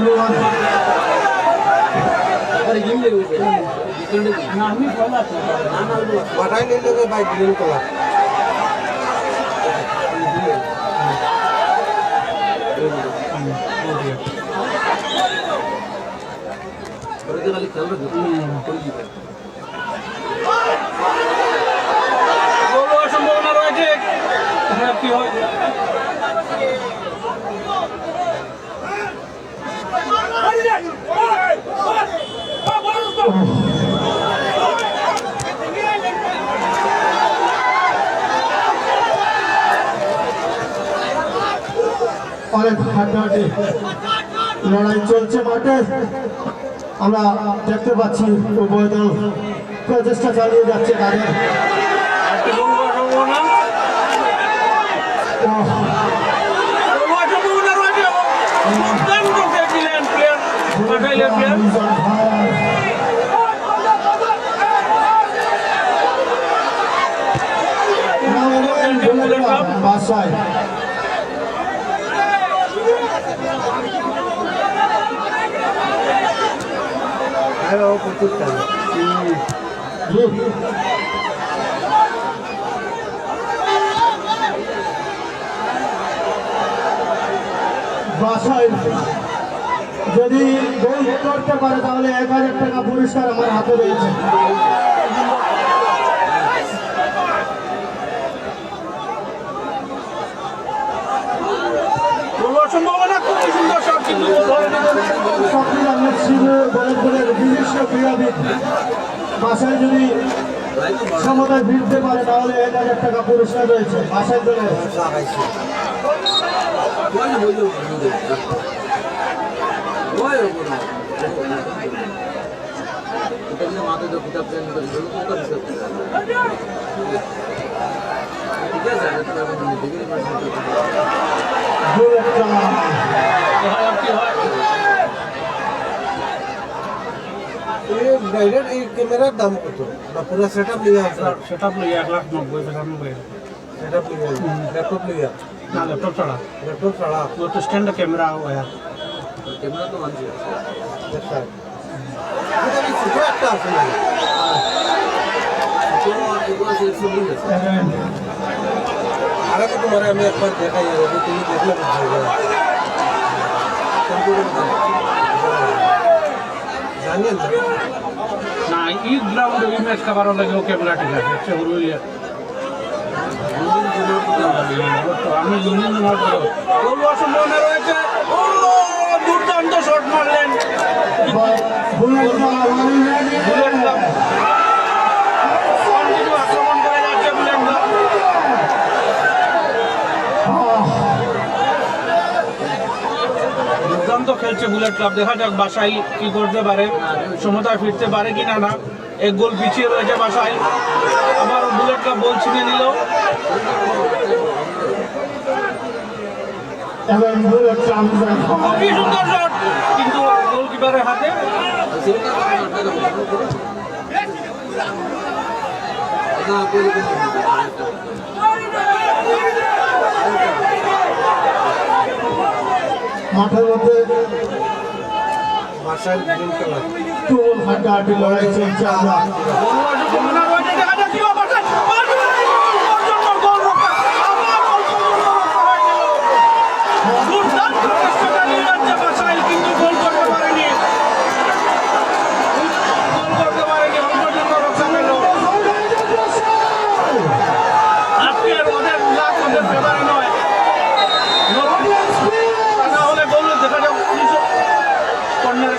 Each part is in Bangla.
everyone. What I need to buy green color. সম্ভাবনা রয়েছে কি হয় অনেক হাড্ডাহাড্ডি লড়াই চলছে মাঠে। আমরা দেখতে পাচ্ছি উভয় দল প্রচেষ্টা চালিয়ে যাচ্ছে তাদের। বাসায় বাসায় যদি গোল করতে পারে তাহলে 1000 টাকা পুরস্কার আমার হাতে রয়েছে। সম্ভাবনা খুবই সুন্দর শট কিন্তু শকিল আহমেদ শিবু বলের বিশিষ্ট ক্রীড়াবিদ বাসায় যদি সমতায় ফিরতে পারে তাহলে 1000 টাকা পুরস্কার রয়েছে বাসায় দলে। ক্যামেরার দাম কত? পুরো সেটআপ লিয়া সেটআপ লিয়া 1,90,95 সেটআপ লিয়া ল্যাপটপ লিয়া না ল্যাপটপ ছাড়া वो तो स्टैंड कैमरा हुआ है कैमरा तो मान लिया আচ্ছা এটা কি ছোট একটা আছে না আরে তো তোমারে আমি একবার দেখাই যাবো তুমি দেখলে বুঝবে জানেন না এই গ্রাউন্ড এই ম্যাচ খাবার লাগে ও ক্যামেরা ঠিক আছে সে হলো আমি জুনিয়র মার করব গোল সম্ভাবনা রয়েছে ও দুর্দান্ত শট মারলেন আক্রমণ করে যাচ্ছে দুর্দান্ত খেলছে বুলেট ক্লাব। দেখা যাক বাসাই কি করতে পারে, সমতায় ফিরতে পারে কিনা না। এক গোল পিছিয়ে রয়েছে বাসাই, আবার বুলেট ক্লাব বল ছিনে নিল। খুবই সুন্দর শট কিন্তু গোলকিপারের হাতে। মাঠের মধ্যে বাসায় গ্রিন কালার তুমুল হাড্ডাহাড্ডি লড়াই চলছে। আমরা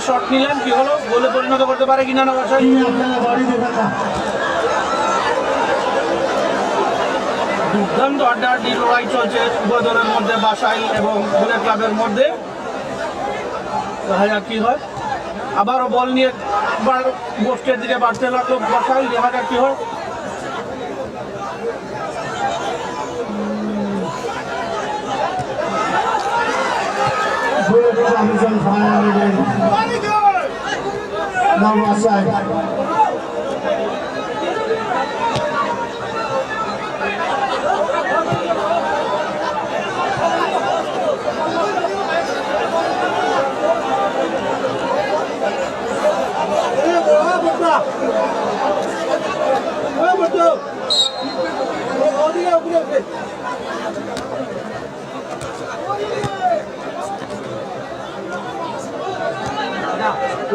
শট নিলেন, কি হলো, গোলে পরিণত করতে পারে কিনা না বাসায়। দুর্দান্ত আড্ডাআড্ডি লড়াই চলছে উভয় দলের মধ্যে, বাসাই এবং বুলেট ক্লাবের মধ্যে। দেখা যাক কি হয়। আবারও বল নিয়ে পোস্টের দিকে বাড়তে লাগলো বাসাই। দেখা যাক কি হয়।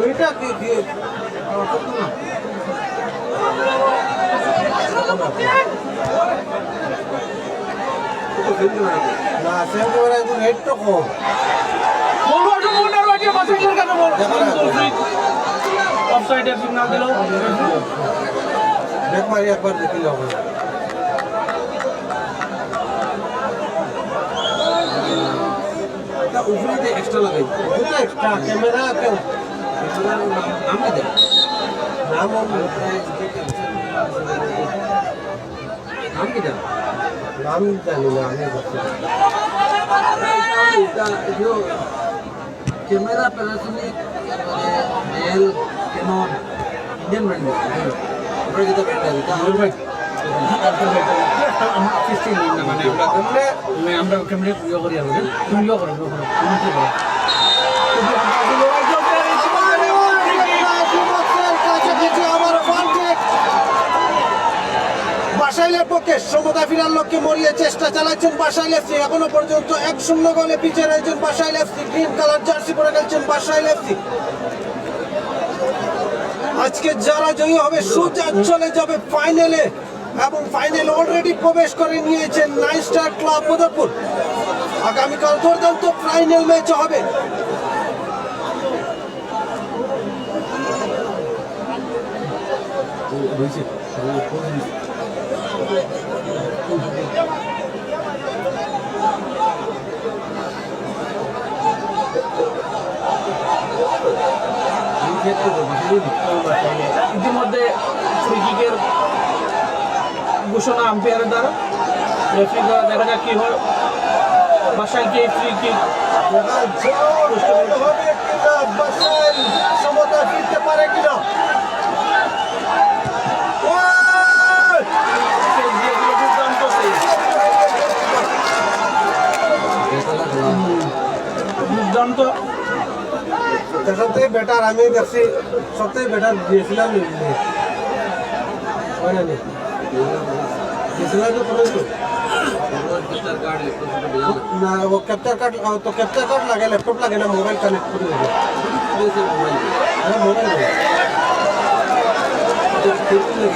ওইটা কি কি না সেম করে এখন রেট তো কম বলবো একটু মনে রাখি বাসাইলের কাছে বল অফসাইডে সিগন্যাল দিল দেখ মারি একবার দেখিলে হবে এটা উপরে দিয়ে এক্সট্রা লাগাই এটা এক্সট্রা ক্যামেরা কেউ নাম কি দেখ নাম নাম কি দেখ নাম জানি না আমি বলছি camera Panasonic Dell Canon Indian brand আমরা যেটা ব্র্যান্ড আছে তা আমরা 15 দিন না মানে আমরা ক্যামেরা ইয়ে করি আর তুমি ইয়ে করো তুমি কি করো বাসাইলের পক্ষে সমতা ফিরার লক্ষ্যে মরিয়ে চেষ্টা চালাচ্ছেন বাসাইল এফসি এখনো পর্যন্ত 1-0 গোলে পিছিয়ে রয়েছেন Basail FC green colour jersey পরে খেলছেন বাসাইল এফসি আজকে যারা জয়ী হবে সোজা চলে যাবে ফাইনালে এবং ফাইনালে অলরেডি প্রবেশ করে নিয়েছেন 9 স্টার ক্লাব মদরপুর আগামীকাল দুর্দান্ত ফাইনাল ম্যাচ হবে ইতিমধ্যে ফ্রি কিকের ঘোষণা আম্পায়ারের দ্বারা রেফারি দ্বারা দেখা যাক কি হয় বাসায় গিয়ে ফ্রি কিক বাসাইল সমতা ফিরতে পারে কিনা দুর্দান্ত সবথেকে বেটার আমি দেখছি সবথেকে বেটার দিয়েছিলাম দিয়েছিলাম তো করেছো कैप्चर कार्ड लैपटॉप से बजा না ও ক্যাপচার কার্ড লাগে ল্যাপটপ লাগে না মোবাইল কানেক্ট করে দেবে से मोबाइल হ্যাঁ মোবাইল तो ठीक लगे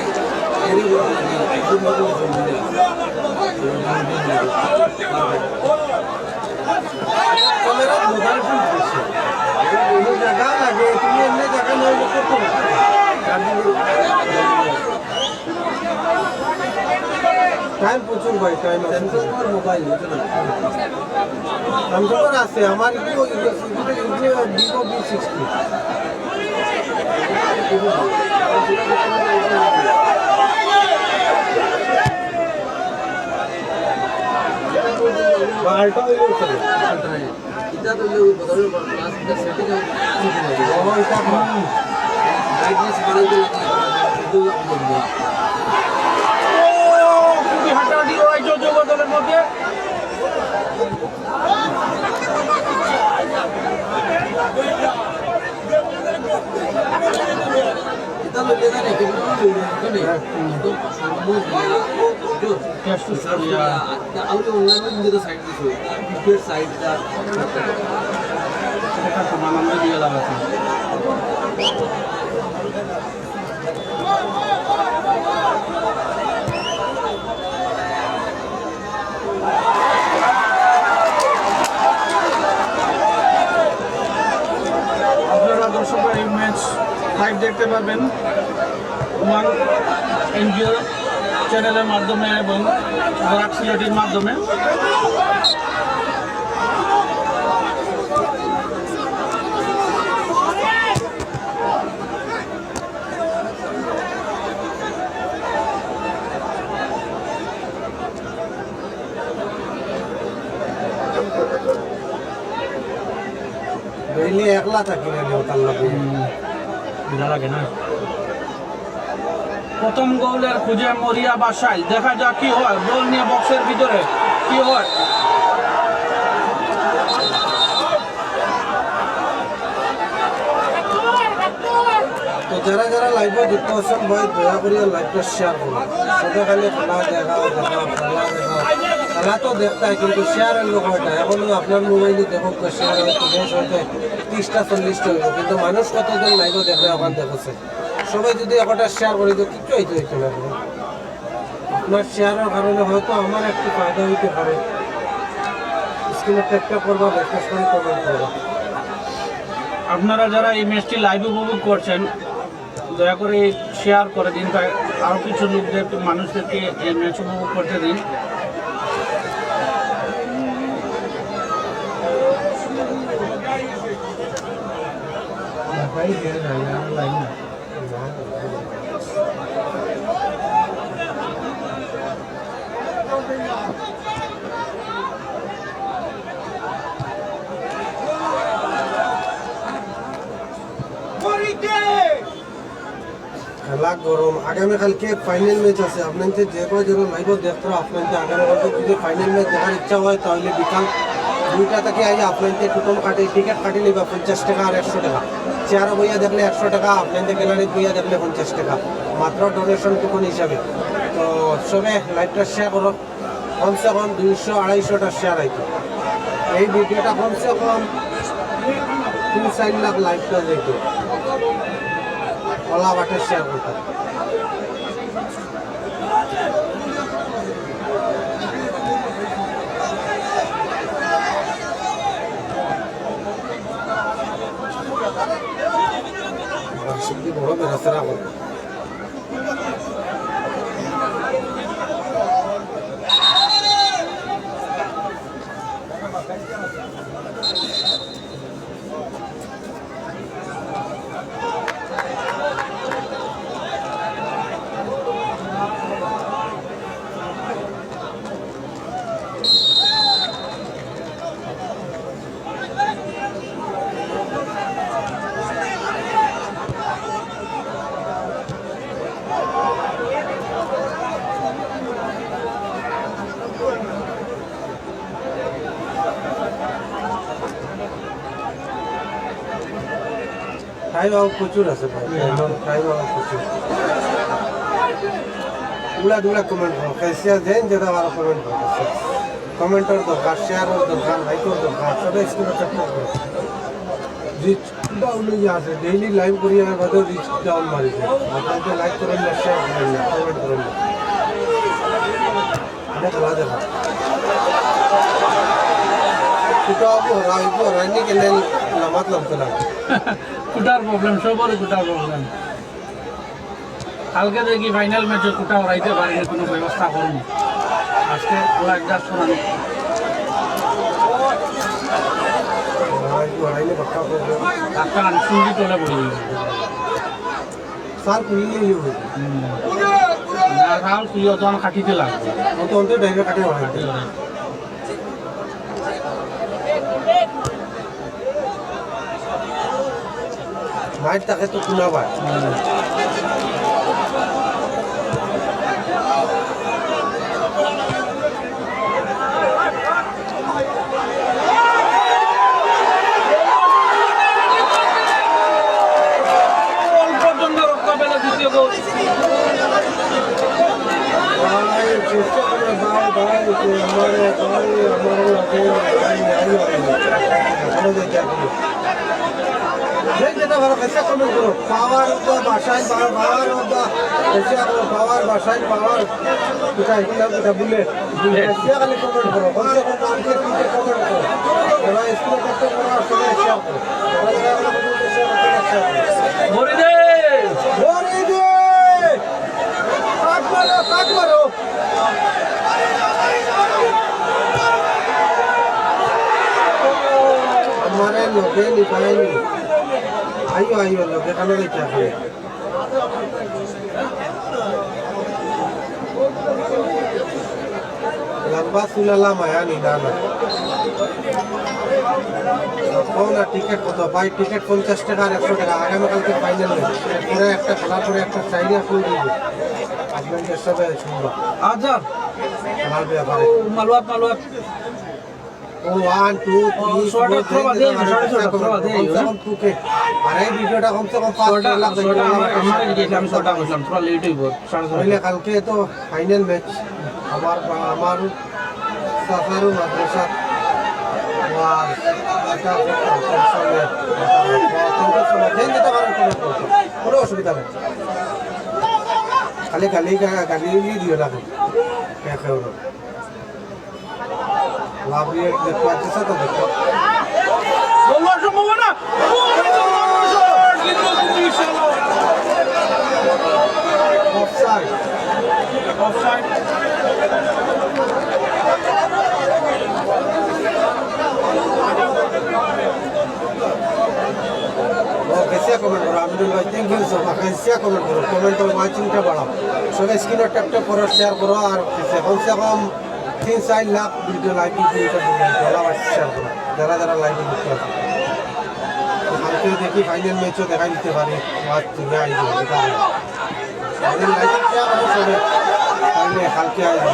एरी बोल लगी आईफोन में तो फोन मिला ক্যামেরা মোবাইল ফোন দিচ্ছে এই জায়গা লাগে তুমি এমনি জায়গা নয় করতে পারো টাইম প্রচুর ভাই টাইম আছে सैमसंग और मोबाइल স্যামসাংয়ের আছে আমার ভিভো V60 বালটা হয়ে গেছে इतना तो लोग बदल क्लास का सेटिंग ওইটা ब्राइटनेस बढ़ा के लगी খুবই হাঁটাহাঁটি লড়াই চলছে উভয় দলের মধ্যে इतना तो लेना नहीं कि नहीं तो सामने जो टेस्ट अब तो ऑनलाइन में मुझे तो साइड दिख रही है साइड का সেটা সামান আমরা দিয়ে লাগাচ্ছি আপনারা দর্শকরা এই ম্যাচ লাইভ দেখতে পারবেন ওমান এনজিও চ্যানেলের মাধ্যমে এবং রাক সিলেটির মাধ্যমে ডেইলি একলা থাকি না তার লাগে বিনা লাগে না প্রথম গোলের খুঁজে মরিয়া বাসায় দেখা যাক কি হয় বল নিয়ে বক্সের ভিতরে কি হয় তো যারা যারা লাইভে যুক্ত আছেন ভাই দয়া করে লাইভটা শেয়ার করুন সাথে খালি খেলা দেখাও খেলা তো দেখতে হয় কিন্তু শেয়ারের লোক হয়টা এখন আপনার মোবাইলে দেখো শেয়ার হয়তো বেশ হয়তো 30টা 40টা হইব, কিন্তু মানুষ কতজন লাইভ দেখবে ওখান দেখছে। সবাই যদি একটা শেয়ার করে দিও কিছু হইতো না। আপনার শেয়ারের কারণে হয়তো আমার একটু ফায়দা হইতে পারে। স্ক্রিনে ট্যাপটা করবা, বিশেষ করে কমেন্ট করবা। আপনারা যারা এই ম্যাচটি লাইভ উপভোগ করছেন দয়া করে শেয়ার করে দিন, তাই আরও কিছু লোকদের মানুষদেরকে এই ম্যাচ উপভোগ করতে দিন। খেলা গরম, আগামীকালকে ফাইনাল ম্যাচ আছে। আপনাদের যে কজন লাইভ দেখতে আপনাদের আগামীকালকে যদি ফাইনাল ম্যাচ দেখার ইচ্ছা হয় তাহলে বিকাল 2টা থেকে আই আপনাদের টোটল কাটে টিকিট কাটি নিবা 50 টাকা আর 100 টাকা। চেয়ার বইয়া দেখলে 100 টাকা, আপনাদের গ্যালারি বইয়া দেখলে 50 টাকা, মাত্র ডোনেশন টুকন হিসাবে। তো সবে লাইভটা শেয়ার করো, কমসে কম 200-250টা শেয়ার আইতো। এই ভিডিওটা কমসে কম 3-4 লাখ লাইভটা যেত ওলা বাটে শেয়ার করতে। বড় বেড়াচেরা করে টাইম আউট প্রচুর আছে ভাই, টাইম আউট প্রচুর। উলা কমেন্ট করো, कैसे दें যেটা ভালো কমেন্ট করো। কমেন্টের দরকার, শেয়ারের দরকার, লাইকের দরকার, সবাই স্ক্রিনে ট্যাপ করো। রিচ ডাউন হয়ে আছে, ডেইলি লাইভ করি আমি বাদে রিচ ডাউন মারিছে। আপনাদের লাইক করেন না, শেয়ার করেন না, কমেন্ট করেন না। এটা খেলা দেখা রানি के लिए नमाज लमते लगा কুটার প্রবলেম, সবারই কুটার প্রবলেম। কালকে দেখি ফাইনাল ম্যাচে কুটা হরাইতে পারিনি, কোনো ব্যবস্থা করুন। আজকে ওরা অ্যাডজাস্ট করানো ডাক্তার সুন্দর চলে পড়ি साल कुई ये हुई না খাল তুই অত খাটিতে লাগবে। वो तो उनके डायरेक्ट कटे हुए हैं। माइट तक तो कुना बात পর্যন্ত রক্ত পেলে দ্বিতীয় গোল। पावर बासाई पावर पावर बासाई पावर बुलेट खाली कमेंट करो कम से कम कमेंट करो स्कूल करते ভরে দে हमारे लोगे निकायनी आइयो आइयो लोगे खाना नहीं चाहिए लंबा सुलाला माया निदाना कौन टिकट कत भाई टिकट 50 টাকা আর 100 টাকা আগামীকালকে ফাইনাল পরে একটা খেলা করে একটা চাইরে আপনি দিবেন আপনাদের সবাই শুনবা আচ্ছা আমার ব্যাপারে মালওয়াত মালওয়াত ও 1 2 3 শর্ট প্রভাব দেই প্রভাব দেই আরে ভিডিওটা কমসে কম 5 লাখ আমার দিকে আমি শর্টটা বললাম থোড়া লেট হইব তাহলে কালকে তো ফাইনাল ম্যাচ আমার সাফারু মাদ্রাসা আর এটা অসুবিধা নেই খালি গালি গালি দিও না খেয়ে লাভ নিয়ে দেখতে পাচ্ছিস তো দেখো গোল হওয়ার সম্ভাবনা কিন্তু খুবই শ্যালো অফসাইড অফসাইড कैसे कमेंट करो अमिनुल भाई थैंक यू सो मच कैसे कमेंट करो कमेंट और वाचिंगটা বাড়াও সবাই স্ক্রিনে ট্যাপ ট্যাপ করো শেয়ার করো আর কম সে কম 3-4 লাখ ভিডিও লাইক দিয়ে ডলার শেয়ার করো যারা যারা লাইক করতে আছে কালকে দেখি ফাইনাল ম্যাচও দেখা দিতে পারি ওয়াচ তুমি আইবে এটা ফাইনাল লাইক শেয়ার করো সবাই তাহলে কালকে আইবে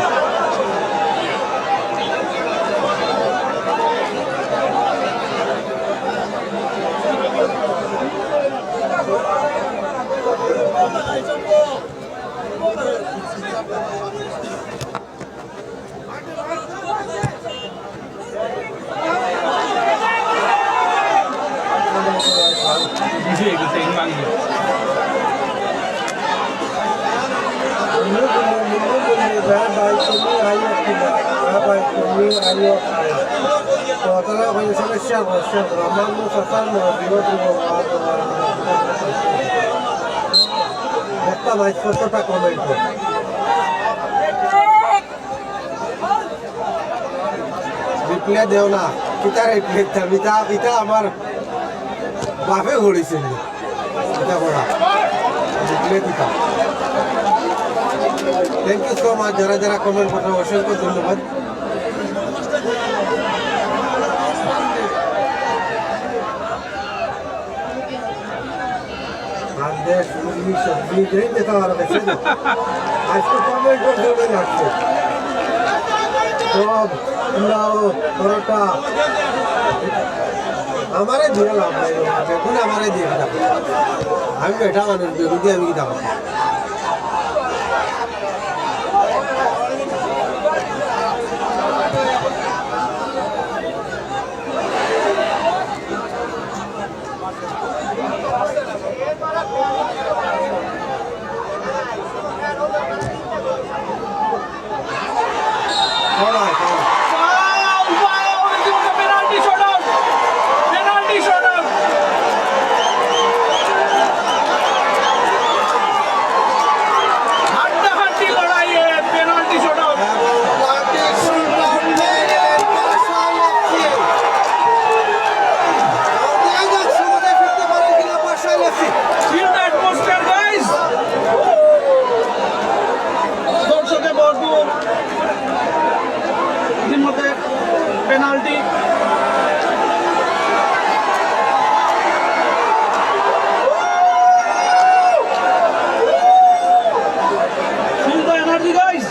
কতটা কমেন্ট রিপ্লাই দেও না কিতা রিপ্লাই দিতা ইটা আমার বাপে ঘুরেছিল এটা বড়া রিপ্লাই দিতা থ্যাংক ইউ সো মাচ যারা যারা কমেন্ট করতে অসংখ্য ধন্যবাদ देश मुर्गी सब्जी नहीं देता आ रहा वैसे आज तो कमेंट कर दो मैं नाचते तो अब पुलाव परोठा हमारे दिया लाभ है बिल्कुल हमारे दिया था हम बैठा मानो बेगुदी हम की था penalty feel the energy guys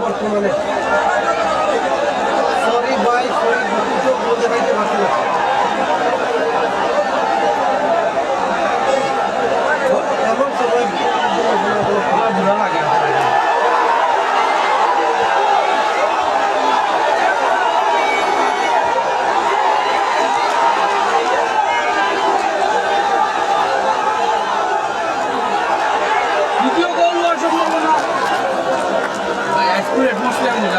বর্তমানে সরি ভাই সরি দুঃখিত বলতে পারতে পারছি না এমন সময় ভালো লাগে দ্বিতীয় গোল হওয়ার সম্ভাবনা অ্যাটমসফিয়ার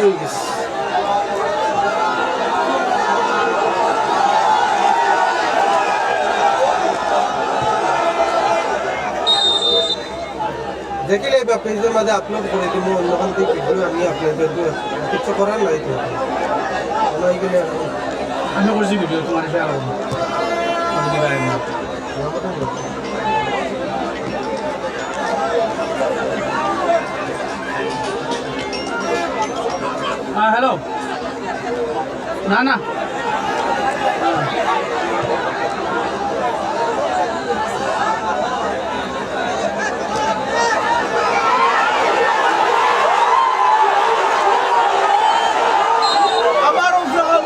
হয়ে গেছে। দেখিলে বা পেজের মাঝে আপলোড করে দিব, অন্যখান থেকে ভিডিও আমি আপনাদের কিছু করার নাই তো এইগুলো আমি করছি ভিডিও তোমার শেয়ার করবো হ্যাঁ হ্যালো না না আবারও ফ্লাল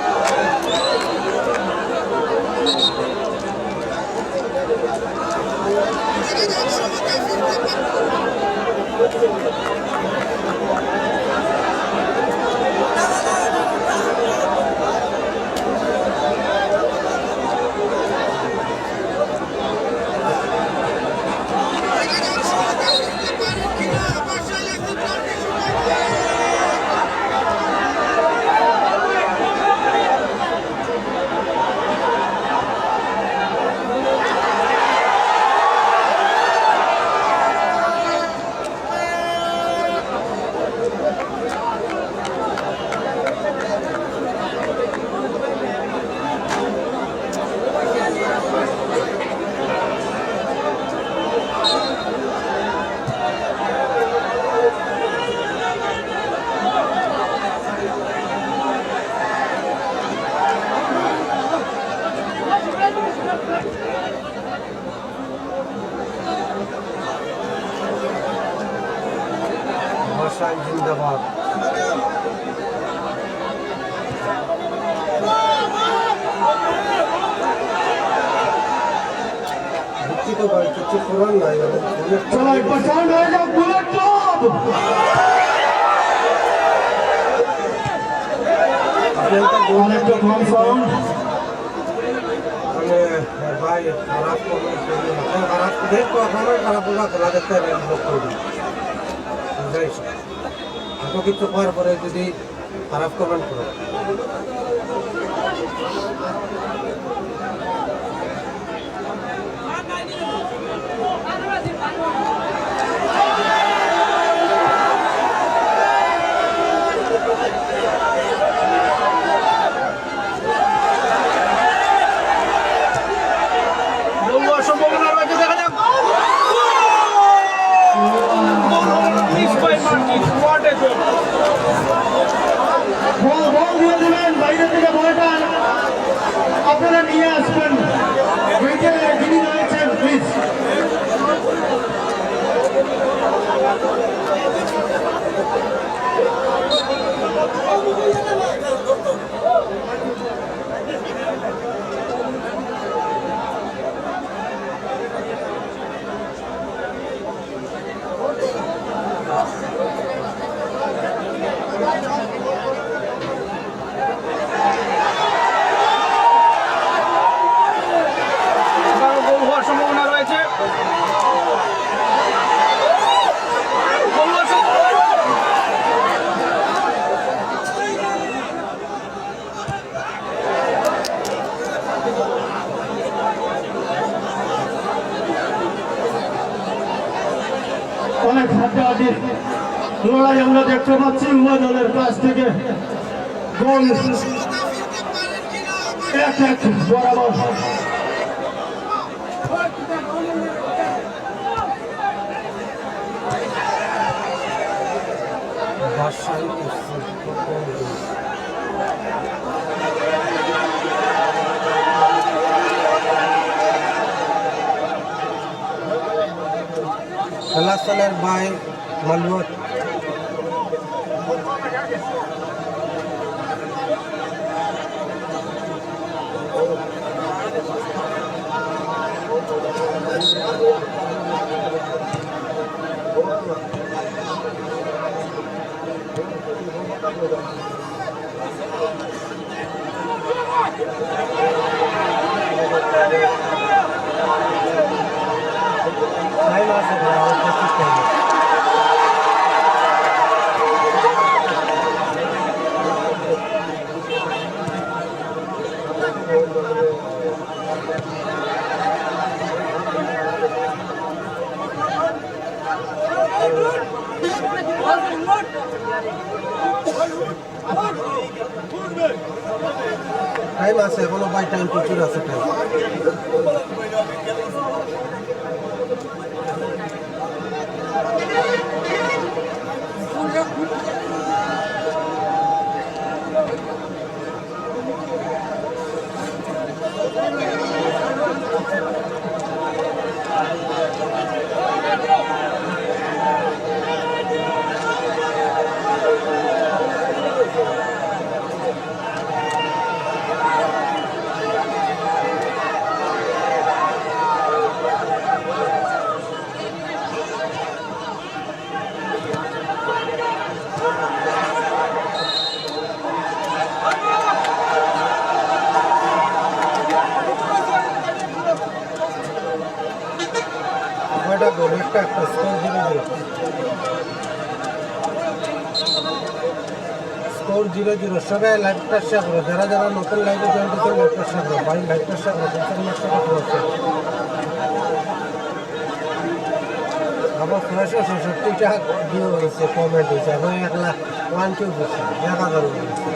ভাষা জিন্দাবাদ। দুঃখিত ভাই, কিছু করার নাই। चलो एक बार साउंड आएगा बुलेट क्लब অনেকটা কম সাউন্ড মানে ভাই খারাপ করবে, খারাপ দেখো আপনার খারাপ হোক খেলা দেখতে ব্লক করবে, বুঝাইছো? এত কিছু করার পরে যদি খারাপ কমেন্ট করো, বলবো সম্ভাবনা রয়েছে দেখা যাক miss by Martin what a goal ball ball দিয়ে দিবেন বাইরে থেকে বলটা আপনারা নিয়ে আসবেন উইকেটে যিনি রয়েছেন প্লিজ এবারও গোল হওয়ার সম্ভাবনা রয়েছে গোল হওয়ার সম্ভাবনা অনেক হাড্ডাহাড্ডির লড়াই আমরা দেখতে পাচ্ছি উভয় দলের কাছ থেকে গোল এক এক বরাবর ভাষাই খেলাস্থলের বাই মালুয়াত টাইম আছে টাইম আছে এখনো ভাই, টাইম প্রচুর আছে টাইম। কয়টা গোল? একটা স্কোর 0-0। স্কোর 0-0। সবাই লাইভটা শেয়ার করো, যারা যারা নতুন লাইভে জয়েন করছে লাইভটা শেয়ার করো ভাই, লাইভটা শেয়ার করো। আবার 967টা ভিউ হয়েছে, কমেন্ট হয়েছে, এখন 1,02,000 দিচ্ছে, 1,000 হয়েছে।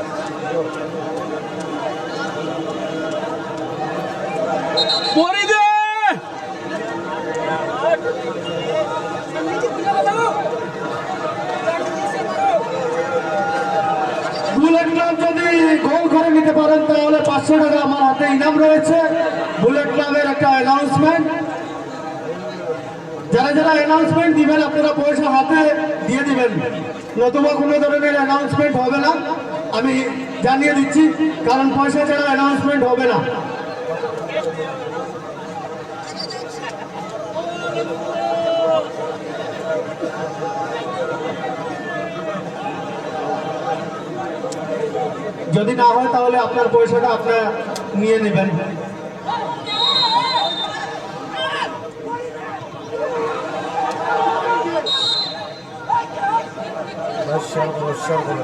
পরি দে বুলেট ক্লাব যদি গোল করে নিতে পারেন তাহলে 500 টাকা আমার হাতে ইনাম রয়েছে। বুলেট ক্লাবের একটা অ্যানাউন্সমেন্ট, যারা যারা অ্যানাউন্সমেন্ট দিবেন আপনারা পয়সা হাতে দিয়ে দিবেন, নতুবা কোনো ধরনের অ্যানাউন্সমেন্ট হবে না, আমি জানিয়ে দিচ্ছি, কারণ পয়সা ছাড়া অ্যানাউন্সমেন্ট হবে না। যদি না হয় তাহলে আপনার পয়সাটা আপনারা নিয়ে নেবেন।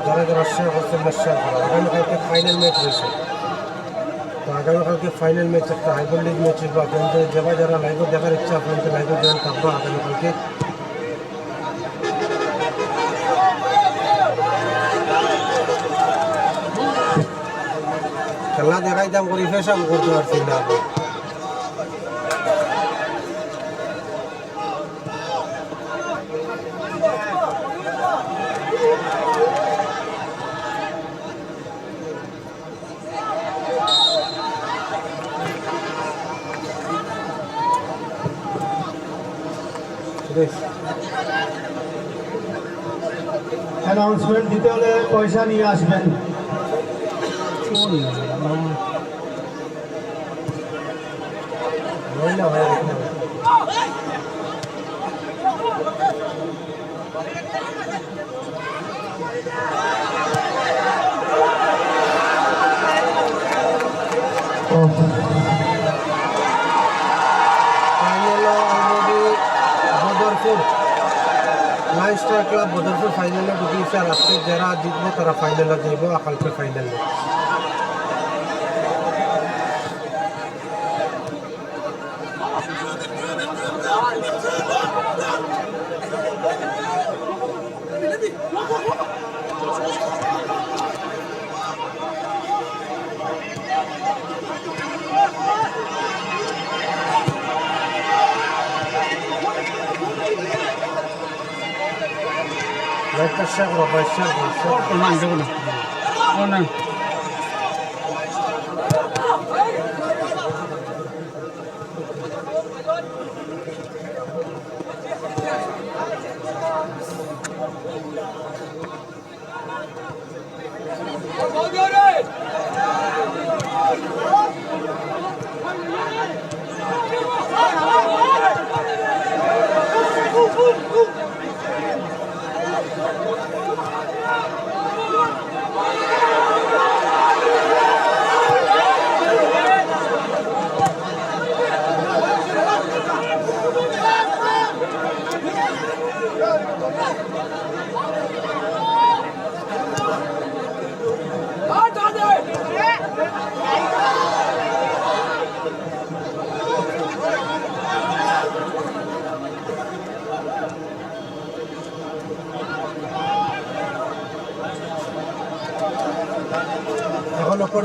যারা যারা শেয়ার করছেন শেয়ার করো। আগামীকালকে ফাইনাল ম্যাচ রয়েছে, তো আগামীকালকে ফাইনাল ম্যাচ একটা হাইপার লিগ ম্যাচ বা আপনাদের যারা লাইভে দেখার ইচ্ছা আপনাদের লাইভে জয়েন থাকবো আগামীকালকে। খেলা দেখাইতাম করি ফেসাম করতে পারছি না। অ্যানাউন্সমেন্ট দিতে হলে পয়সা নিয়ে আসবেন। নাইস্টার ক্লাব বদরপুর ফাইনালে ঢুকিয়েছে, আর আজকে যারা জিতবো তারা ফাইনালে যাইব, কালকে ফাইনালে। লাইভটা শেয়ার করো ভাই, শেয়ার করো। না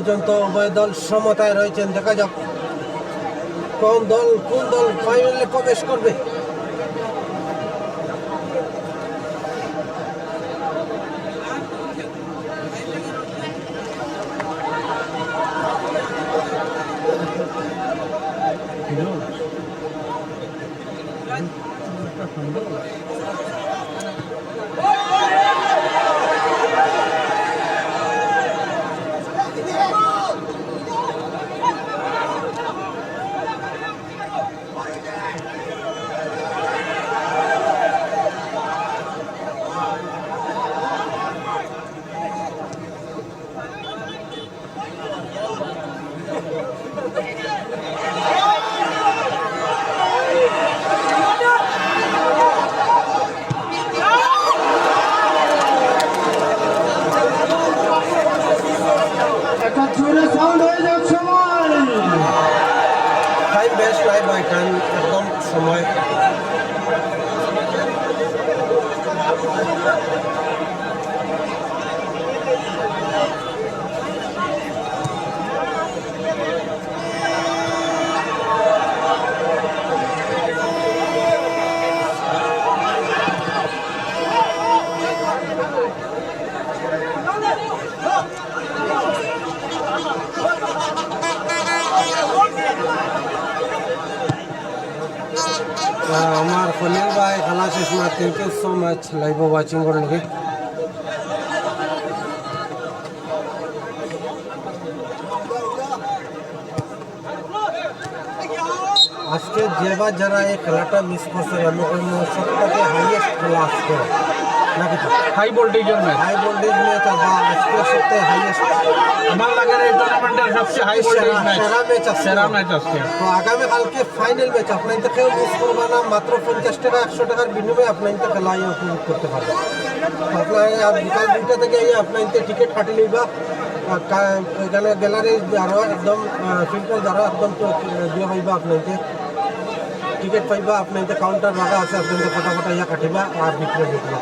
পর্যন্ত উভয় দল সমতায় রয়েছেন। দেখা যাক কোন দল ফাইনালে প্রবেশ করবে। একটা জোরে সাউন্ড হয়ে যাচ্ছে সময়। টাইম বেশ নাই ভাই, টাইম একদম সময়। আমার খলিল ভাই খেলা শেষ না, thank you so much live watching করার লগে। আজকে যেবার যারা এই খেলাটা মিস করছে আমি সবটাকে হাইয়েস্ট খেলা আজকে নাকি হাই ভোল্টেজের ম্যাচ, হাই ভোল্টেজ ম্যাচ বা আজকে সবটাই হাইয়েস্ট আমার লাগে এই টুর্নামেন্টের সবচেয়ে হাই ভোল্টেজ ম্যাচ, সেরা ম্যাচ আছে। সেরা ম্যাচ আজকে। তো আগামীকালকে ফাইনাল ম্যাচ, আপনার তো কেউ মিস করবে না। মাত্র 50 টাকা 100 টাকার বিনিময়ে আপনার তো খেলা উপভোগ করতে পারবেন। আপনার বিকাল 2টা থেকে আপনার টিকিট কাটি লইবা। এখানে গ্যালারি আরও একদম ফিল্টার দ্বারা একদম দিয়ে পাইবা। আপনাকে টিকিট পাইবা, আপনার কাউন্টার রাখা আছে, আপনাদের ফটাফটা ইয়া কাটিবা আর বিক্রি ঢুকবা।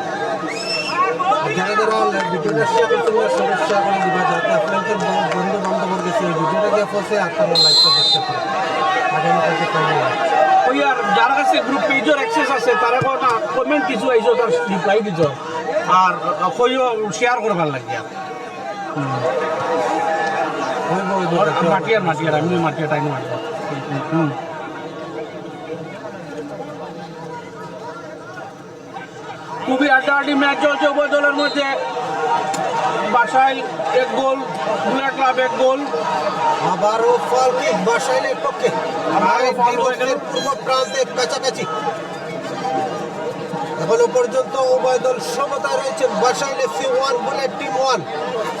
যারা যারা ভিডিওটা শেয়ার করতে সমস্যা করে দিবা, যাতে আপনাদের বন্ধু বান্ধবের কাছে এই ভিডিওটা গিয়ে পৌঁছে আর তারা লাইকটা দেখতে পারে। আগামীকালকে ফাইনাল ওই আর যার কাছে গ্রুপ পেজের অ্যাক্সেস আছে তারা না কমেন্ট কিছু আইছো, তার রিপ্লাই দিছ আর কইও শেয়ার করবার লাগে। মাটিয়ার আমি মাটিয়া টাইম মারবো। খুবই আড্ডাআড্ডি ম্যাচ চলছে উভয় দলের মধ্যে। বাসাইল 1 গোল, বুলেট ক্লাব 1 গোল। আবারও ফল কিক বাসাইলের পক্ষে, আবারও ফল হয়ে গেল। পূর্ব প্রান্তের কাছাকাছি। এখনো পর্যন্ত উভয় দল সমতায় রয়েছে। Basail FC 1, bullet team 1।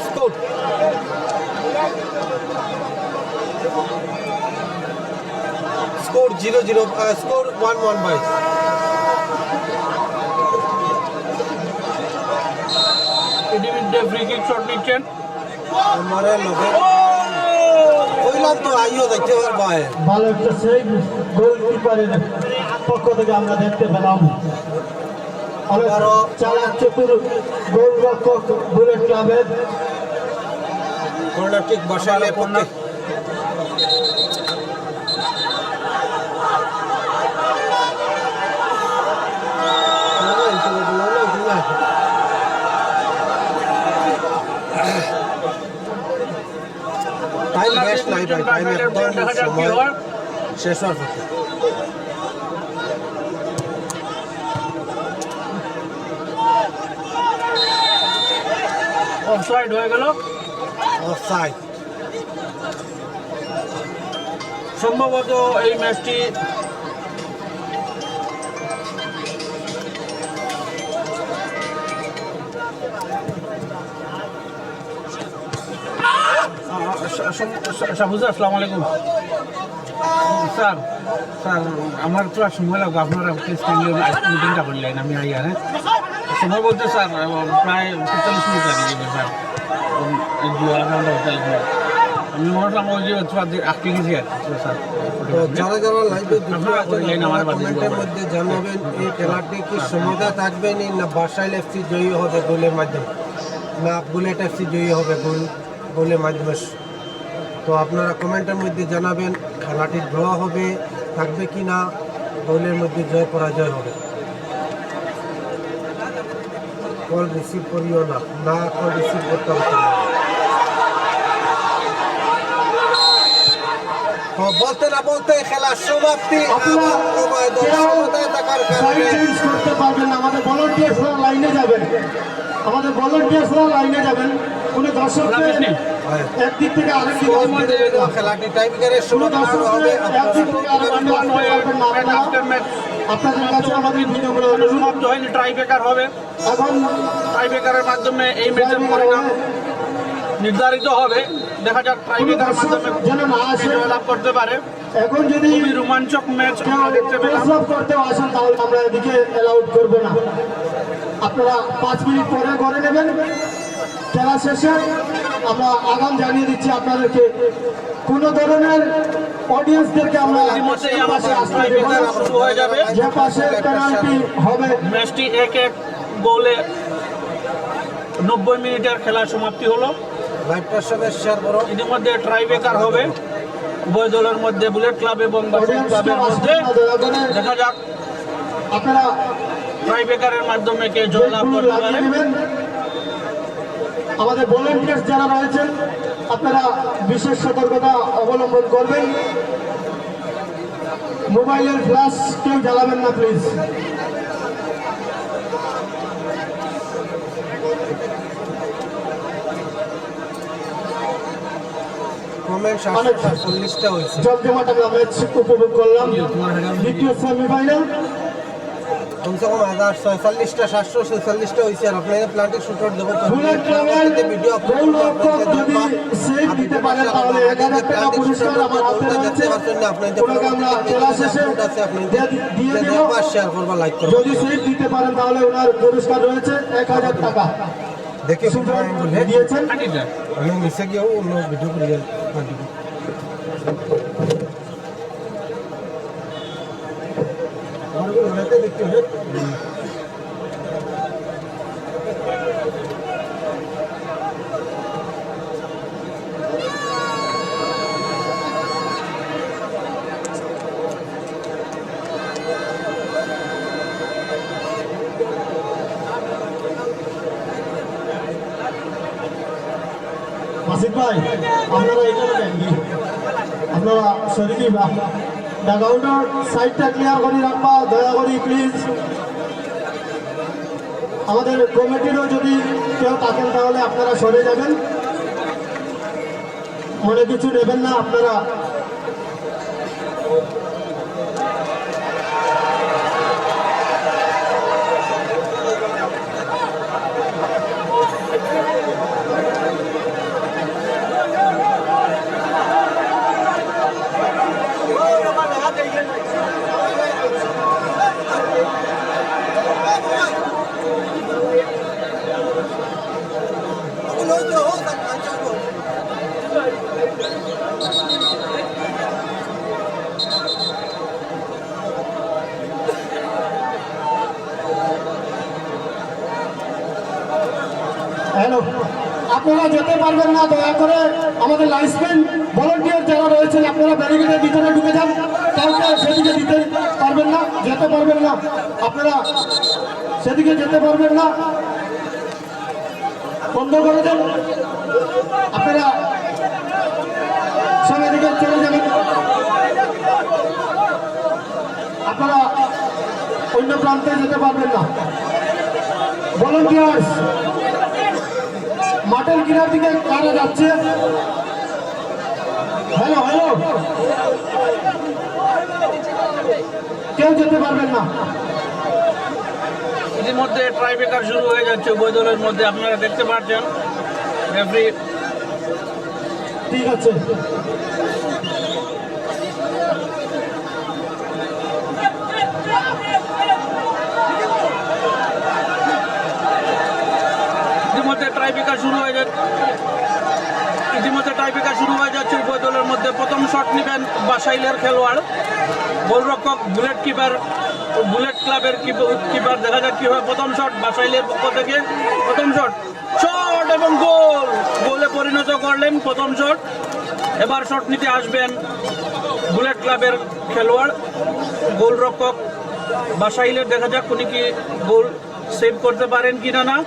Score score 0-0, score 1-1 ভাই। ইতিমধ্যে ফ্রি কিক শট নিচ্ছেন। আমারে লগে কইলাম তো আইও দেখতে পারবা। ভালো একটা সেভ গোলকিপারের পক্ষ থেকে আমরা দেখতে পেলাম। চালাক চতুর গোলরক্ষক বুলেট ক্লাবের। কর্নার কিক বাসাইলের পক্ষে। টাইম বেশ নাই ভাই, টাইম একদম সময় শেষ হওয়ার পথে। অফসাইড হয়ে গেল। অফসাইড। সম্ভবত এই ম্যাচটি শাহুজা, আসসালামু আলাইকুম স্যার। স্যার আমার তো আর সময় লাগবে, আপনারা মিটিংটা করলেন, আমি আইয়া হ্যাঁ সময় বলতে স্যার প্রায় 45 মিনিট লাগে স্যার। 2.5 ঘন্টা আমি মনে হলাম ওই যে আটকে গেছি আর স্যার। যারা যারা লাইভে কমেন্টের মধ্যে জানাবেন এই খেলাটি কি সমতা থাকবে না বাসাইল এফসি জয়ী হবে গোলের মাধ্যমে, না বুলেট এফসি জয়ী হবে গোলের মাধ্যমে। তো আপনারা কমেন্টের মধ্যে জানাবেন খেলাটি ড্র হবে, থাকবে কি না, দলের মধ্যে জয় পরাজয় হবে। কল রিসিভ করিও না, না কল রিসিভ করতে হবে না। তো বলতে না বলতে খেলার সমাপ্তি। আপনারা উভয় দল কেউ সমতায় থাকার সাইড কারণে চেঞ্জ করতে পারবেন না। আমাদের ভলান্টিয়ার্সরা লাইনে যাবেন, আমাদের ভলান্টিয়ার্সরা লাইনে যাবেন। কোনো দর্শককে একদিক থেকে আরেক দিকে আসতে দেবেন না। খেলাটি টাইব্রেকারের কোনো সমাধান দর্শককে হবে। একদিক থেকে আরেক দিকে আসতে পারবেন না আপনারা। আপনাদের কাছে আমাদের বিনম্র অনুরোধ, সমাপ্ত হয়নি, ট্রাই বেকার হবে। এখন ট্রাই বেকারের মাধ্যমে এই ম্যাচের পরিণাম নির্ধারিত হবে। দেখা যাক ট্রাই বেকারের মাধ্যমে যেন না আসে। বিজয় লাভ করতে পারে। এখন যদি খুবই রোমাঞ্চক ম্যাচ কেউ আমরা দেখতে পেলাম। প্রস্রাব করতে আসেন তাহলে আমরা এদিকে অ্যালাউড করবো না। আপনারা 5 মিনিট পরে করে নেবেন। খেলা শেষে আমরা আগাম জানিয়ে দিচ্ছি আপনাদেরকে, কোনো ধরনের অডিয়েন্সদেরকে আমরা ইতিমধ্যেই এই পাশে আমাদের আসতে ট্রাই দেব না। বেকার শুরু হয়ে যাবে। যে পাশে পেনাল্টি হবে ম্যাচটি 1-1 গোলে 90 মিনিটের খেলা সমাপ্তি হলো। লাইভটার সাথে শেয়ার করো। ইতিমধ্যে ট্রাই বেকার হবে উভয় দলের মধ্যে, বুলেট ক্লাব এবং বাসাইল ক্লাবের মধ্যে। দেখা যাক আপনারা ট্রাই বেকারের মাধ্যমে কে জয়লাভ গেটগুলো করতে লাগিয়ে পারে। নেবেন। আমাদের ভলান্টিয়ার্স যারা রয়েছেন আপনারা বিশেষ সতর্কতা অবলম্বন করবেন। মোবাইলের ফ্ল্যাশ কেউ জ্বালাবেন না প্লিজ। কমেন্ট 747টা হয়েছে। জমজমাট আমরা ম্যাচ উপভোগ করলাম। দ্বিতীয় সেমিফাইনাল কমসে কম 1046টা 746টা হয়েছে। আর আপনাদের প্লান্টের শুটার দেবো বুলেট ক্লাবের গোলরক্ষক যদি সেভ দিতে পারেন তাহলে 1000 টাকা পুরস্কার আমার হাতে রয়েছে। ওনাকে আমরা খেলা শেষে দিয়ে দেব। শেয়ার করবা, লাইক করবা। যদি সেভ দিতে পারেন তাহলে ওনার পুরস্কার রয়েছে 1000 টাকা। দেখে সুতরাং দিয়েছেন। আমি নিচে গিয়েও অন্য ভিডিও করে দিব। দেখতে হবে। মাসিক ভাই আপনারা এখানে দেখি, আপনারা শরীরই ডাগাউটার সাইডটা ক্লিয়ার করে রাখবা দয়া করি প্লিজ। আমাদের কমিটিরও যদি কেউ থাকেন তাহলে আপনারা সরে যাবেন, মনে কিছু নেবেন না আপনারা। হ্যালো, আপনারা যেতে পারবেন না, দয়া করে আমাদের লাইসম্যান ভলান্টিয়ার যারা রয়েছেন আপনারা ব্যারিকেডের ভিতরে ঢুকে যান। কাউকে সেদিকে দিতে পারবেন না, যেতে পারবেন না, আপনারা সেদিকে যেতে পারবেন না, বন্ধ করে দেন। আপনারা সব এদিকে চলে যাবেন। আপনারা অন্য প্রান্তে যেতে পারবেন না। ভলান্টিয়ার্স মাঠের কিনার দিকে কারা যাচ্ছে? হ্যালো হ্যালো, কেউ যেতে পারবেন না। ইতিমধ্যে ট্রাই বেকার শুরু হয়ে যাচ্ছে উভয় দলের মধ্যে, আপনারা দেখতে পাচ্ছেন। রেফারি ঠিক আছে, ইতিমধ্যে ট্রাই বেকার শুরু হয়ে যাচ্ছে উভয় দলের মধ্যে। প্রথম শট নেবেন বাসাইলের খেলোয়াড়, গোলরক্ষক বুলেট ক্লাবের কিপার। দেখা যাক কি হয়। প্রথম শট বাসাইলের পক্ষ থেকে, প্রথম শট এবং গোলে পরিণত করলেন প্রথম শট। এবার শট নিতে আসবেন বুলেট ক্লাবের খেলোয়াড় গোলরক্ষক বাসাইলের। দেখা যাক উনি কি গোল সেভ করতে পারেন কিনা না।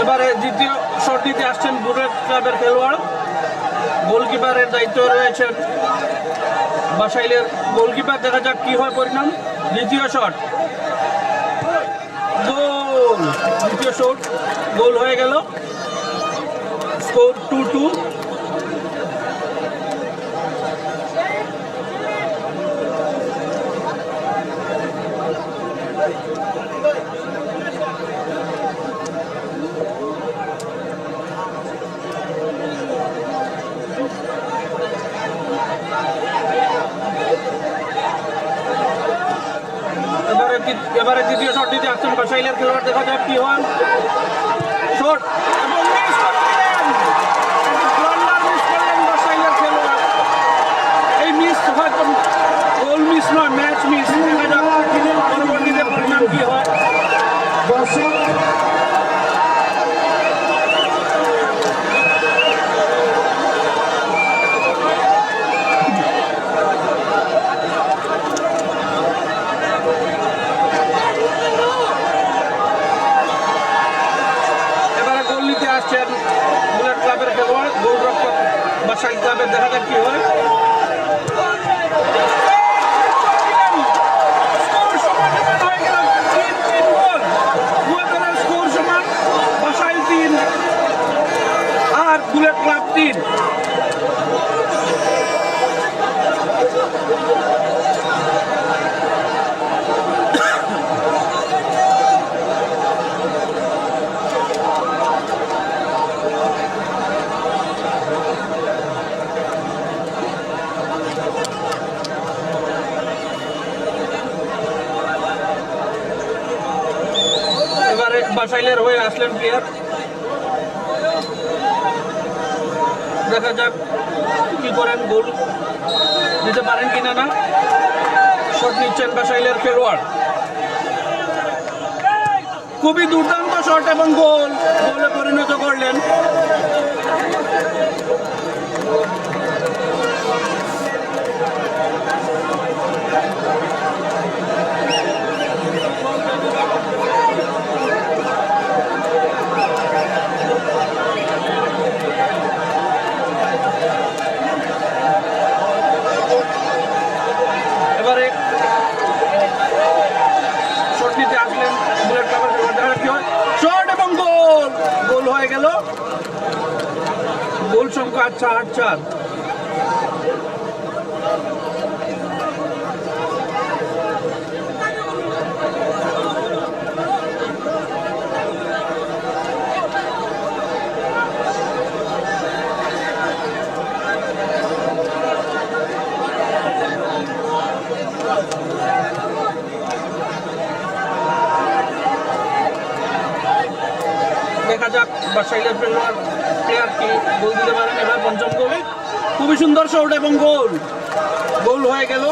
এবারে দ্বিতীয় শট দিতে আসছেন বুলেট ক্লাবের খেলোয়াড়। গোলকিপারের দায়িত্ব রয়েছেন বাসাইলের গোলকিপার। দেখা যাক কি হয় পরিণাম। দ্বিতীয় শট গোল, দ্বিতীয় শট গোল হয়ে গেল। স্কোর 2-2। এবারে দ্বিতীয় শট দিতে আসছেন বাসাইলের খেলোয়াড়। দেখা যাক কি হয়। শট এবং মিস করে দিলেন। ব্লান্ডার মিস করলেন বাসাইলের খেলোয়াড়। এই মিস হয়তো গোল মিস নয়, ম্যাচ মিস। দেখা যাক পরবর্তীতে পরিণাম কি হয়। দর্শক বুলেট ক্লাবের খেলোয়াড় গোলরক্ষক বাসাইল ক্লাবের। দেখা যাক কি হয়। স্কোর সমান হয়ে গেল, 3-3 গোল। বুয়েটের স্কোর সমান, বাসাইল 3 আর বুলেট ক্লাব 3। বাসাইলের হয়ে আসলেন প্লেয়ার। দেখা যাক কি করেন, গোল দিতে পারেন কিনা না। শট নিচ্ছেন বাসাইলের খেলোয়াড়। খুবই দুর্দান্ত শট এবং গোল, গোলে পরিণত করলেন। এবারে শট নিতে আসলেন বুলেট ক্লাবের খেলোয়াড়। দেখা কি হয়। শট এবং গোল, গোল হয়ে গেল। গোল সংখ্যা 4-4। দেখা যাক বাসাইলের প্লেয়ার কি গোল দিতে পারেন এবার পঞ্চম গোলে। খুবই সুন্দর শট এবং গোল, গোল হয়ে গেল।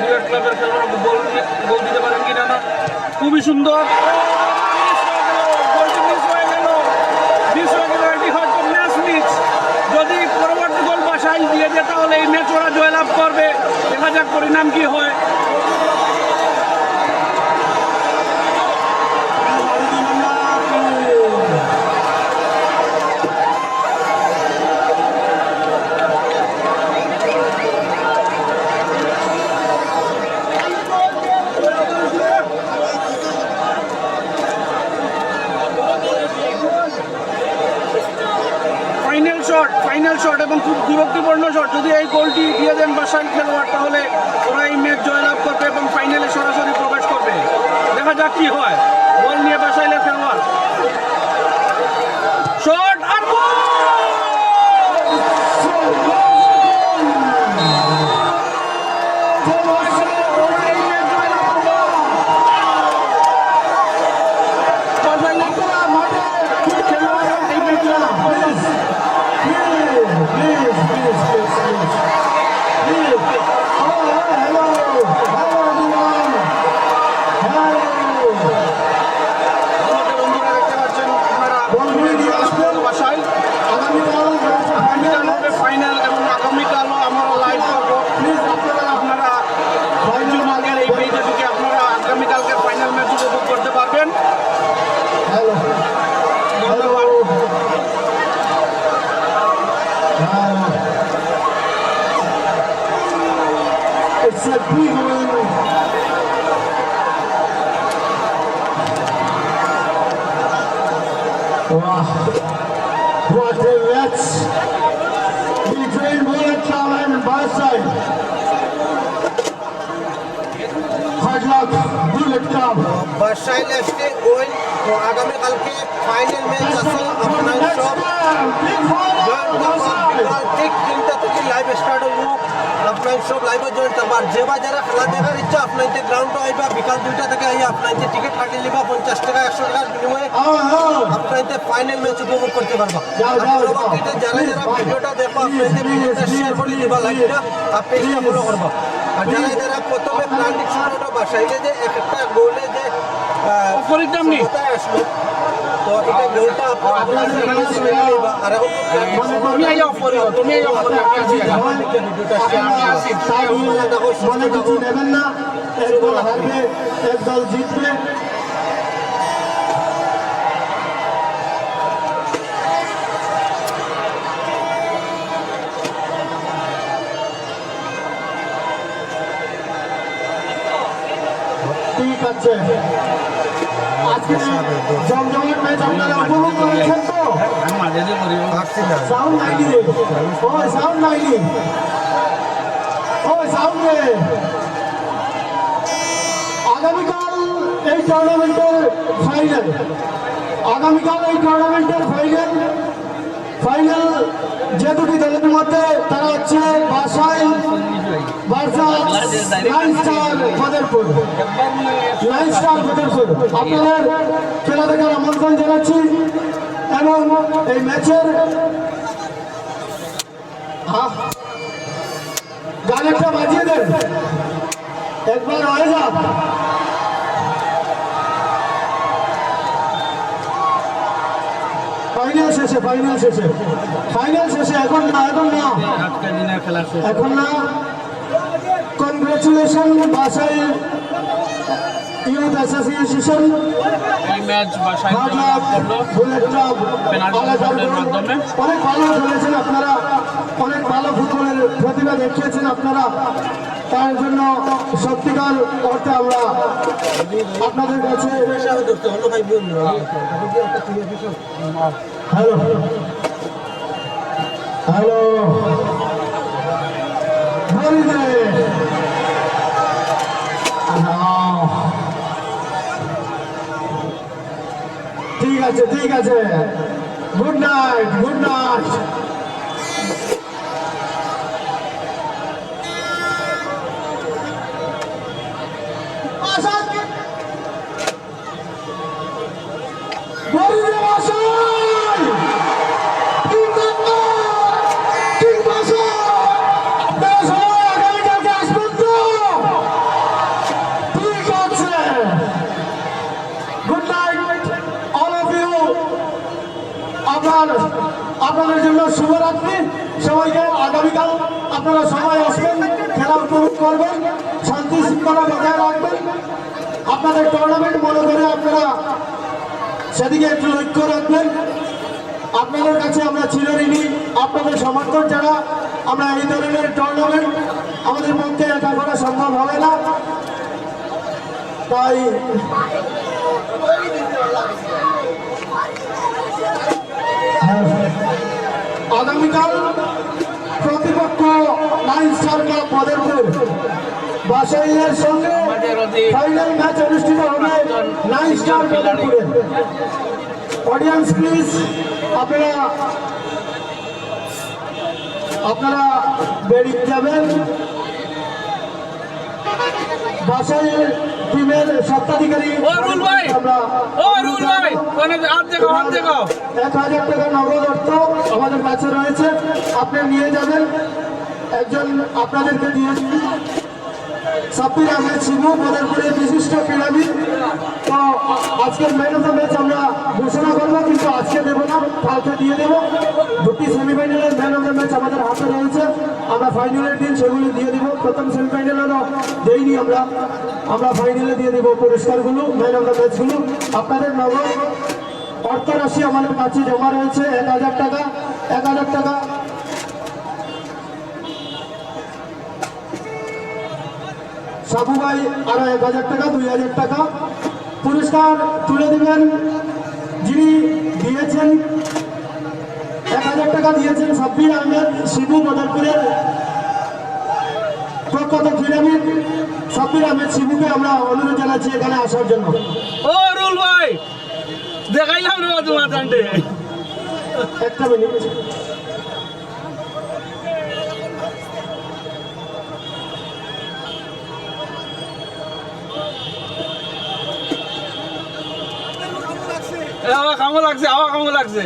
বুলেট ক্লাবের খেলোয়াড় গোল দিতে পারেন কিনা না। খুবই সুন্দর, গোলটি মিস হয়ে গেল। এটি হয়তো ম্যাচ মিস। যদি পরবর্তী গোল বাসাইল দিয়ে দেয় তাহলে এই ম্যাচ ওরা জয়লাভ করবে। দেখা যাক পরিণাম কি হয়। ফাইনাল শট এবং খুব গুরুত্বপূর্ণ শট। যদি এই গোলটি দিয়ে দেন বাসাইল খেলোয়াড় তাহলে ওরা এই ম্যাচ জয়লাভ করবে এবং ফাইনালে সরাসরি প্রবেশ করবে। দেখা যাক কি হয়। বল নিয়ে বাসাইলের খেলোয়াড় শট আর গোল! বন্ধুরা দেখতে পাচ্ছেন আপনারা বাসায় আগামীকাল হবে ফাইনাল এবং আগামীকালও আমরা লাইভ করবো। আপনারা আগের এই পেজে ঢুকে আপনারা আগামীকালকের ফাইনাল ম্যাচ উপভোগ করতে পারবেন। ধন্যবাদ। It's a big win. Wow. What a match between Molecule and Barside. Hard luck, Bullet Club. Basail SK ওই তো আগামীকালকে ফাইনাল ম্যাচ আছে আপনার সব Big final, ঠিক 3টা থেকে লাইভ স্টার্ট হইব আপনার সব লাইভে জয়েন করবার যে বা যারা খেলা দেখার ইচ্ছা আপনাদের গ্রাউন্ডে আইবা বিকাল 2টা থেকে আইয়া আপনাদের টিকিট কাটিয়ে লিবা 50 টাকা 100 টাকার বিনিময়ে আপনাদের ফাইনাল ম্যাচ উপভোগ করতে পারবা। যাও, পরবর্তীতে যারা যারা ভিডিওটা দেখবা আপনাদের ভিডিওটা শেয়ার করে দিবা লাইকটা আর পেজটা ফলো করবা। আর যারা যারা প্রথমে প্ল্যানিং শুরুটা বাসাইলে যে একটা গোলে যে পরিণাম নেই। কোথায় আসলো তো এটা গোলটা আপনারা আর এখন তুমি আইয়া পড়ো, তুমি আইয়া পড়ো, আমি আছি। ভিডিওটা শেয়ার মনে কিছু নেবেন না, এক দল হারবে এক দল জিতবে। ঠিক আছে, আজকে জমজমাট ম্যাচ আপনারা উপভোগ করেছেন তো? সাউন্ড নাইনি রে, ওই সাউন্ড নাইনি, ওই সাউন্ড রে। আগামীকাল এই টুর্নামেন্টের ফাইনাল, ফাইনাল যে দুটি দলের মধ্যে তারা হচ্ছে বাসাইল ভার্সাস 9 স্টার ফতেরপুর। আপনাদের খেলা দেখার আমন্ত্রণ জানাচ্ছি এবং এই ম্যাচের গান একটা বাজিয়ে দেন একবার হয়ে যাক। ফাইনাল শেষে এখন না কনগ্রেচুলেশন বাসাইল ইউথ অ্যাসোসিয়েশন, এই ম্যাচ বাসায় বুলেট ক্লাব মাধ্যমে অনেক ভালো খেলেছেন আপনারা, অনেক ভালো ফুটবলের প্রতিভা দেখিয়েছেন আপনারা। তার জন্য সত্যিকার অর্থে আমরা আপনাদের কাছে হ্যালো হ্যালো বলি দে ঠিক আছে গুড নাইট আপনাদের জন্য শুভরাত্রি সবাইকে। আগামীকাল আপনারা সবাই আসবেন, খেলা উপভোগ করবেন, শান্তি শৃঙ্খলা বজায় রাখবেন। আপনাদের টুর্নামেন্ট মনে করে আপনারা সেদিকে একটু লক্ষ্য রাখবেন। আপনাদের কাছে আমরা চিরঋণী, আপনাদের সমর্থন ছাড়া আমরা এই ধরনের টুর্নামেন্ট আমাদের পক্ষে এটা করা সম্ভব হবে না। তাই আগামীকাল প্রতিপক্ষ 9 স্টার ক্লাব ফতেরপুর বাসাইলের সঙ্গে ফাইনাল ম্যাচ অনুষ্ঠিত হবে 9 স্টার বদরপুরে। অডিয়েন্স প্লিজ, আপনারা বেরিয়ে যাবেন। বাসাইল টিমের স্বত্বাধিকারী আমরা 1000 টাকা নগদ অর্থ আমাদের কাছে রয়েছে, আপনি নিয়ে যাবেন। একজন আপনাদেরকে দিয়েছি সাব্বির আহমেদ শিবু, বদরপুরের বিশিষ্ট ক্রীড়াবিদ। তো আজকের ম্যান অফ দ্য ম্যাচ আমরা ঘোষণা করবো, কিন্তু আজকে দেবো না, কালকে দিয়ে দেবো। দুটি সেমিফাইনালের ম্যান অফ দ্য ম্যাচ আমাদের হাতে রয়েছে, আমরা ফাইনালের দিন সেগুলি দিয়ে দিব। প্রথম সেমিফাইনালেরও দেইনি আমরা ফাইনালে দিয়ে দেবো পুরস্কারগুলো, ম্যান অফ দ্য ম্যাচগুলো। আপনাদের নগদ অর্থ রাশি আমাদের কাছে জমা রয়েছে 1000 টাকা। 1000 টাকা সাবু ভাই, আরো 1000 টাকা, 2000 টাকা পুরস্কার তুলে দিবেন যিনি দিয়েছেন। 1000 টাকা দিয়েছেন সাব্বির আহমেদ শিবু, বদরপুরের প্রখ্যাত ক্রীড়াবিদ সাব্বির আহমেদ শিবুকে আমরা অনুরোধ জানাচ্ছি এখানে আসার জন্য। ও রুল ভাই, দেখাইলাম না তোমার দান্ডে। একটা মিনিট, হাওয়া কামো লাগছে।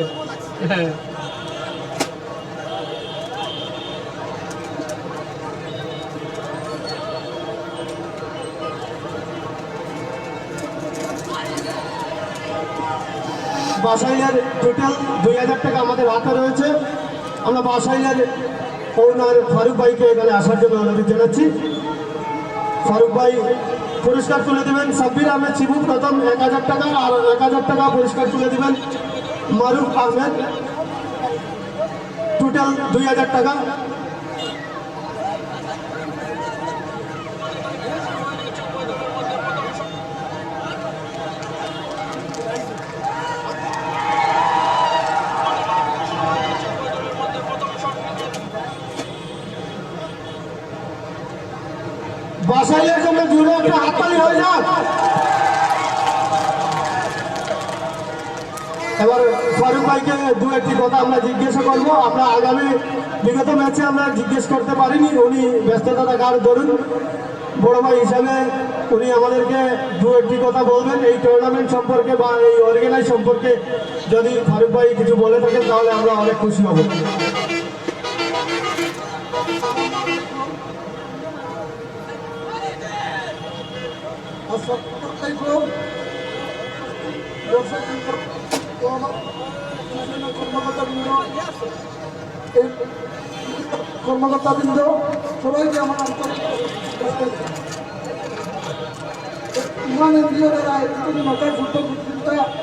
বাসাইলের টোটাল 2000 টাকা আমাদের হাতে রয়েছে। আমরা বাসাইলের ওনার ফারুক ভাইকে এখানে আসার জন্য অনুরোধ জানাচ্ছি। ফারুক ভাই পুরস্কার তুলে দেবেন সাব্বির আহমেদ শিবু, প্রথম 1000 টাকা, আর 1000 টাকা পুরস্কার তুলে দেবেন মারুফ আহমেদ, টোটাল 2000 টাকা। বাসাইলের জন্য জুড়ে একটা হাততালি হয়ে যাক। এবার ফারুক ভাইকে দু একটি কথা আমরা জিজ্ঞাসা করবো। আমরা আগামী বিগত ম্যাচে আমরা জিজ্ঞেস করতে পারিনি, উনি ব্যস্ততা থাকার দরুন বড় ভাই হিসাবে উনি আমাদেরকে দু একটি কথা বলবেন এই টুর্নামেন্ট সম্পর্কে বা এই অর্গানাইজ সম্পর্কে। যদি ফারুক ভাই কিছু বলে থাকেন তাহলে আমরা অনেক খুশি হব। কর্মকর্তাবৃন্দ সবাইকে আমার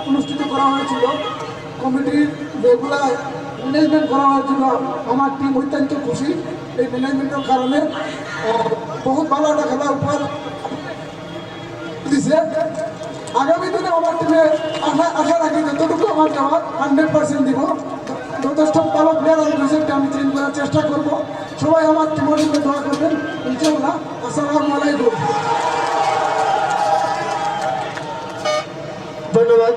অনুষ্ঠিত করা হয়েছিল। কমিটির যেগুলা ম্যানেজমেন্ট করা হয়েছিল, আমার টিম অত্যন্ত খুশি এই ম্যানেজমেন্টের কারণে। বহুত ভালো একটা খেলা উপহার দিছে। আগামী দিনে আমার টিমে আশা রাখি যতটুকু আমার যাওয়ার 100% দিব। যথেষ্ট ভালো প্লেয়ার রয়েছে, আমি ট্রেন করার চেষ্টা করবো। সবাই আমার টিমের জন্য দোয়া করবেন ইনশাআল্লাহ। আসসালামু আলাইকুম। ধন্যবাদ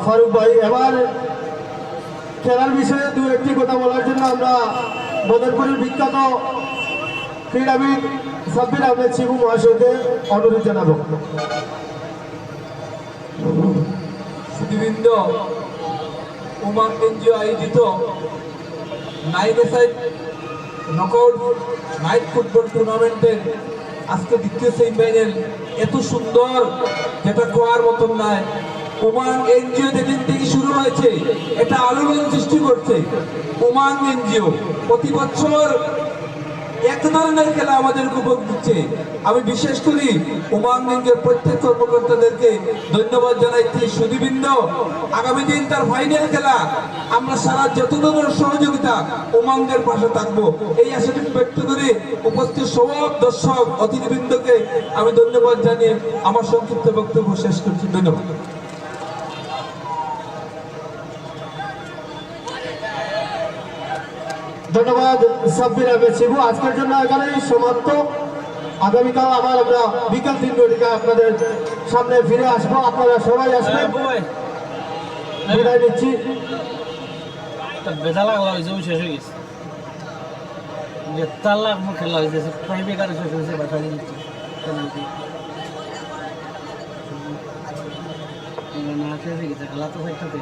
ফারুক ভাই। এবার খেলার বিষয়ে দু একটি কথা বলার জন্য আমরা বদরপুরের বিখ্যাত ক্রীড়াবিদ সাব্বির আহমেদ শিবু মহাশয়কে অনুরোধ জানাবো। সুধীবৃন্দ, উমাং এনজিও আয়োজিত 9 নকআউট নাইট ফুটবল টুর্নামেন্টের আজকে দ্বিতীয় সেমিফাইনাল এত সুন্দর, যেটা কোয়ার মতন নয়। উমাং এনজিও যেদিন থেকে শুরু হয়েছে এটা আলোড়ন সৃষ্টি করছে। উমাং এনজিও প্রতি বছর এক ধরনের খেলা আমাদেরকে উপভোগ দিচ্ছে। আমি বিশেষ করি উমাং এনজিওর প্রত্যেক কর্মকর্তাদেরকে ধন্যবাদ জানাচ্ছি। সুধীবৃন্দ, আগামী দিন তার ফাইনাল খেলা আমরা সারা যত ধরনের সহযোগিতা উমাংদের পাশে থাকবো এই আশাটুকু ব্যক্ত করে উপস্থিত সব দর্শক অতিথিবৃন্দকে আমি ধন্যবাদ জানিয়ে আমার সংক্ষিপ্ত বক্তব্য শেষ করছি। ধন্যবাদ। ধন্যবাদ সাব্বির আহমেদ শিবু। আজকের জন্য এখানেই সমাপ্ত। আগামীকাল আবার আমরা বিকাল 3টায় আপনাদের সামনে ফিরে আসবো। আপনারা সবাই আসবেন। বিদায় নিচ্ছি। বেদা লাগলো হয়েছে, শেষ হয়ে গেছে। বেতাল লাগলো খেলা হয়েছে, প্রায় বেকার শেষ হয়েছে। বাসা নিচ্ছি না শেষ হয়ে গেছে খেলা তো একটাতে।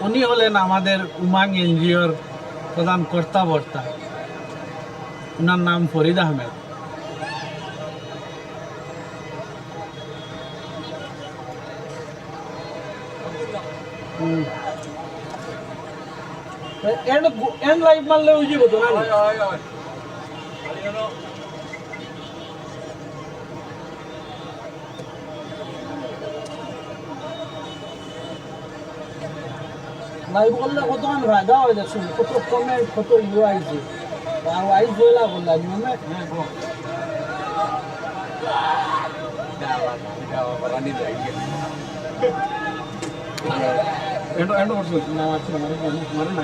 উনি হলেন আমাদের উমাং এনজিওর প্রধান কর্তা। ওনার নাম ফরিদ আহমেদ। এন্ড লাইভ মারলে ওই যাবো তো না? লাইভ করলে কত ফায়দা হয় দেখুন, কত কমেন্ট, কত ইউ আইছে। আর আইস বইলা বললাম নিয়মে না আছে মারে না